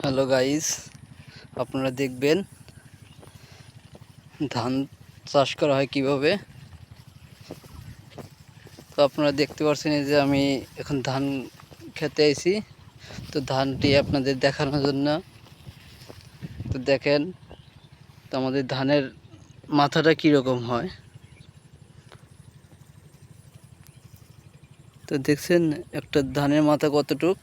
Hello guys, আপনারা দেখবেন ধান চাষ করা হয় কিভাবে। তো আপনারা দেখতে পাচ্ছেন এই যে আমি এখন ধান খেতে আইছি। তো ধানটি আপনাদের দেখানোর জন্য। তো দেখেন তো আমাদের ধানের মাথাটা কীরকম হয়। তো দেখছেন একটা ধানের মাথা কতটুক।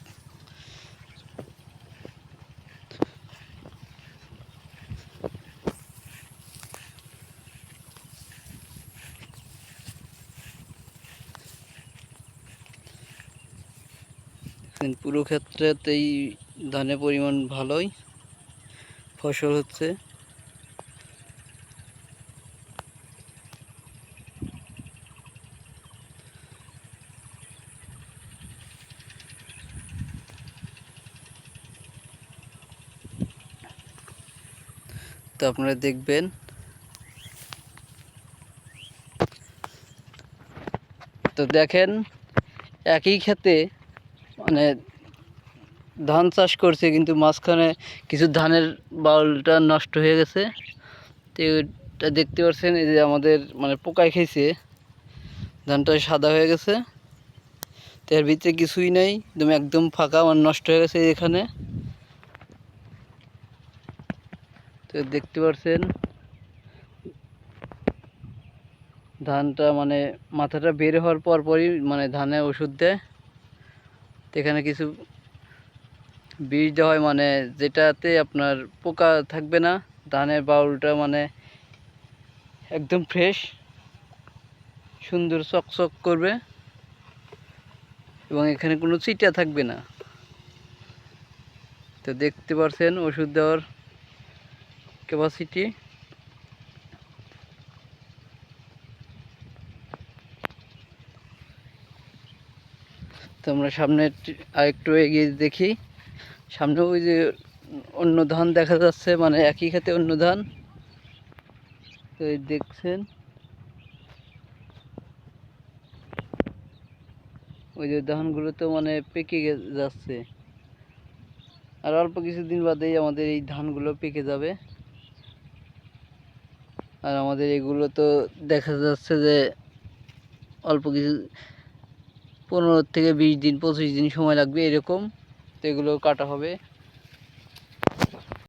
পুরো ক্ষেত্রেতেই ধানের পরিমাণ ভালোই ফসল হচ্ছে। তো আপনারা দেখবেন তো দেখেন একই ক্ষেতে মানে ধান চাষ করছে, কিন্তু মাঝখানে কিছু ধানের বাউলটা নষ্ট হয়ে গেছে। তো এটা দেখতে পাচ্ছেন এই যে আমাদের মানে পোকায় খেয়েছে, ধানটা সাদা হয়ে গেছে। তো এর ভিতরে কিছুই নেই, একদম ফাঁকা, মানে নষ্ট হয়ে গেছে এখানে। তো দেখতে পাচ্ছেন ধানটা মানে মাথাটা বের হওয়ার পরই মানে ধানে ওষুধ দেয়। তো এখানে কিছু বীজ দেওয়া হয়, মানে যেটাতে আপনার পোকা থাকবে না, ধানের বাউলটা মানে একদম ফ্রেশ সুন্দর চকচক করবে এবং এখানে কোনো চিটা থাকবে না। তো দেখতে পাচ্ছেন ওষুধ দেওয়ার ক্যাপাসিটি। তো আমরা সামনে আরেকটু এগিয়ে দেখি, সামনে ওই যে অন্য ধান দেখা যাচ্ছে, মানে একই ক্ষেতে অন্য ধান। তো এই দেখছেন ওই যে ধানগুলো তো মানে পেকে যাচ্ছে, আর অল্প কিছুদিন বাদেই আমাদের এই ধানগুলো পেকে যাবে। আর আমাদের এগুলো তো দেখা যাচ্ছে যে অল্প কিছু 15 থেকে 20 দিন 25 দিন সময় লাগবে এরকম। তো এগুলো কাটা হবে।